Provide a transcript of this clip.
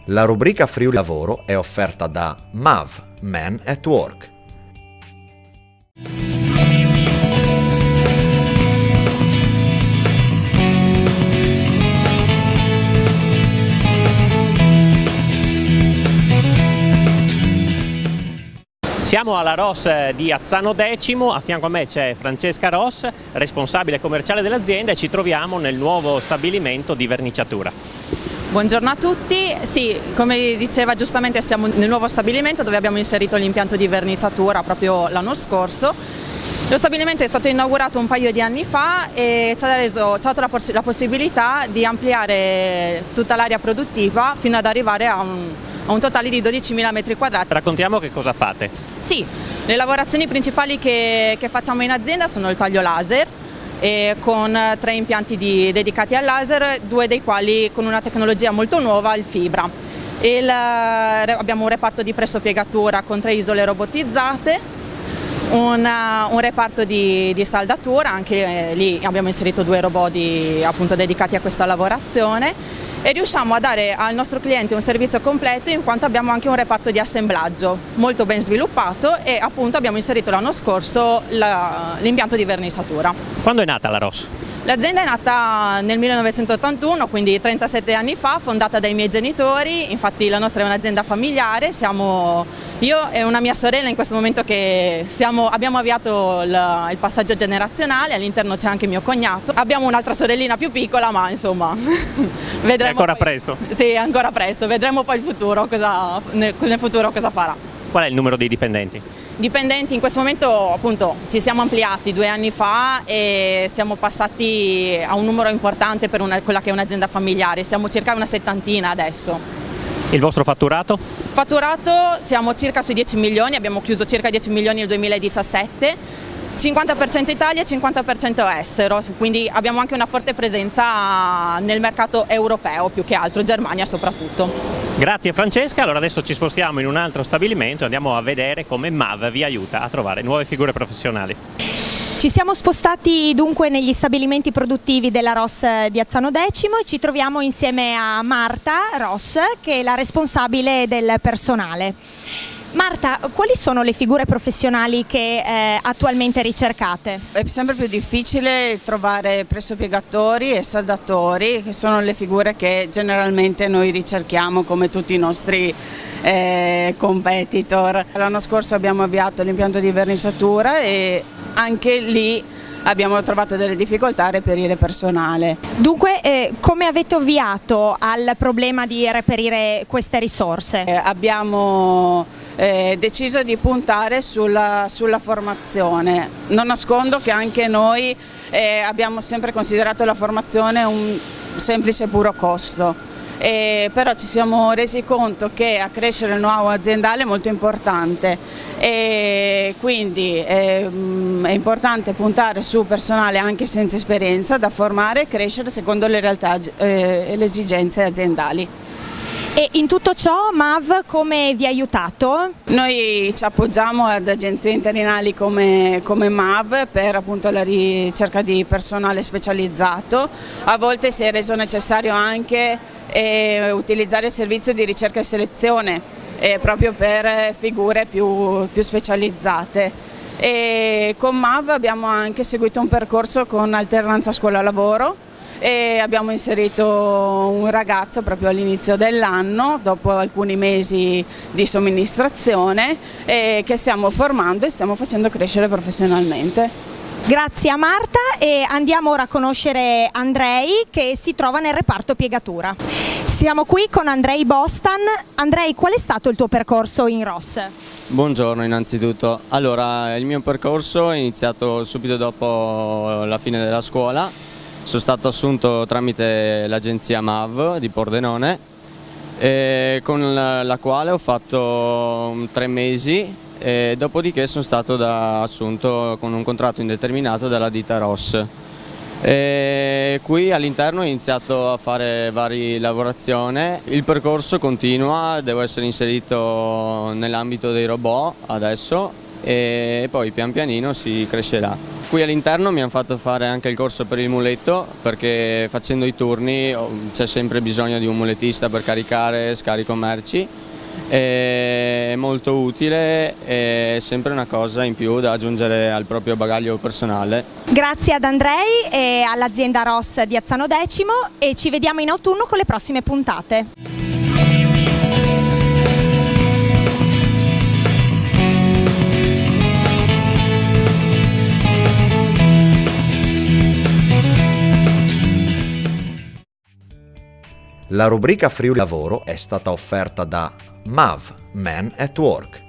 La rubrica Friuli Lavoro è offerta da MAV, Men at Work. Siamo alla ROS di Azzano Decimo, a fianco a me c'è Francesca Ross, responsabile commerciale dell'azienda, e ci troviamo nel nuovo stabilimento di verniciatura. Buongiorno a tutti, sì, come diceva giustamente siamo nel nuovo stabilimento dove abbiamo inserito l'impianto di verniciatura proprio l'anno scorso. Lo stabilimento è stato inaugurato un paio di anni fa e ci ha dato la possibilità di ampliare tutta l'area produttiva fino ad arrivare a un totale di 12.000 metri quadrati. Raccontiamo che cosa fate. Sì, le lavorazioni principali che facciamo in azienda sono il taglio laser, con 3 impianti dedicati al laser, 2 dei quali con una tecnologia molto nuova, il fibra. Abbiamo un reparto di pressopiegatura con 3 isole robotizzate, un reparto di saldatura, anche lì abbiamo inserito 2 robot appunto dedicati a questa lavorazione, e riusciamo a dare al nostro cliente un servizio completo in quanto abbiamo anche un reparto di assemblaggio molto ben sviluppato e appunto abbiamo inserito l'anno scorso l'impianto di verniciatura. Quando è nata la ROS? L'azienda è nata nel 1981, quindi 37 anni fa, fondata dai miei genitori. Infatti la nostra è un'azienda familiare, siamo io e una mia sorella in questo momento che abbiamo avviato il passaggio generazionale, all'interno c'è anche mio cognato. Abbiamo un'altra sorellina più piccola, ma insomma vedremo. È ancora presto? Sì, è ancora presto, vedremo poi nel futuro cosa farà. Qual è il numero dei dipendenti? Dipendenti in questo momento appunto ci siamo ampliati 2 anni fa e siamo passati a un numero importante per quella che è un'azienda familiare, siamo circa una 70 adesso. Il vostro fatturato? Fatturato siamo circa sui 10 milioni, abbiamo chiuso circa 10 milioni nel 2017, 50% Italia e 50% estero, quindi abbiamo anche una forte presenza nel mercato europeo più che altro, Germania soprattutto. Grazie Francesca, allora adesso ci spostiamo in un altro stabilimento e andiamo a vedere come MAV vi aiuta a trovare nuove figure professionali. Ci siamo spostati dunque negli stabilimenti produttivi della ROS di Azzano Decimo e ci troviamo insieme a Marta Ross, che è la responsabile del personale. Marta, quali sono le figure professionali che attualmente ricercate? È sempre più difficile trovare pressopiegatori e saldatori, che sono le figure che generalmente noi ricerchiamo come tutti i nostri competitor. L'anno scorso abbiamo avviato l'impianto di verniciatura e anche lì abbiamo trovato delle difficoltà a reperire personale. Dunque, come avete ovviato al problema di reperire queste risorse? Abbiamo deciso di puntare sulla formazione. Non nascondo che anche noi abbiamo sempre considerato la formazione un semplice puro costo. Però ci siamo resi conto che accrescere il know-how aziendale è molto importante e quindi è importante puntare su personale anche senza esperienza da formare e crescere secondo le realtà e le esigenze aziendali. E in tutto ciò MAV come vi ha aiutato? Noi ci appoggiamo ad agenzie interinali come MAV per appunto la ricerca di personale specializzato. A volte si è reso necessario anche utilizzare il servizio di ricerca e selezione proprio per figure più specializzate. E con MAV abbiamo anche seguito un percorso con alternanza scuola-lavoro e abbiamo inserito un ragazzo proprio all'inizio dell'anno, dopo alcuni mesi di somministrazione, che stiamo formando e stiamo facendo crescere professionalmente. Grazie a Marta e andiamo ora a conoscere Andrei che si trova nel reparto piegatura. Siamo qui con Andrei Bostan. Andrei, qual è stato il tuo percorso in ROS? Buongiorno innanzitutto. Allora, il mio percorso è iniziato subito dopo la fine della scuola. Sono stato assunto tramite l'agenzia MAV di Pordenone, con la quale ho fatto 3 mesi. E dopodiché sono stato assunto con un contratto indeterminato dalla ditta ROS. Qui all'interno ho iniziato a fare varie lavorazioni, il percorso continua, devo essere inserito nell'ambito dei robot adesso e poi pian pianino si crescerà. Qui all'interno mi hanno fatto fare anche il corso per il muletto, perché facendo i turni c'è sempre bisogno di un mulettista per caricare, scarico merci. È molto utile, è sempre una cosa in più da aggiungere al proprio bagaglio personale. Grazie ad Andrei e all'azienda Ross di Azzano Decimo e ci vediamo in autunno con le prossime puntate. La rubrica Friuli Lavoro è stata offerta da MAV Men at Work.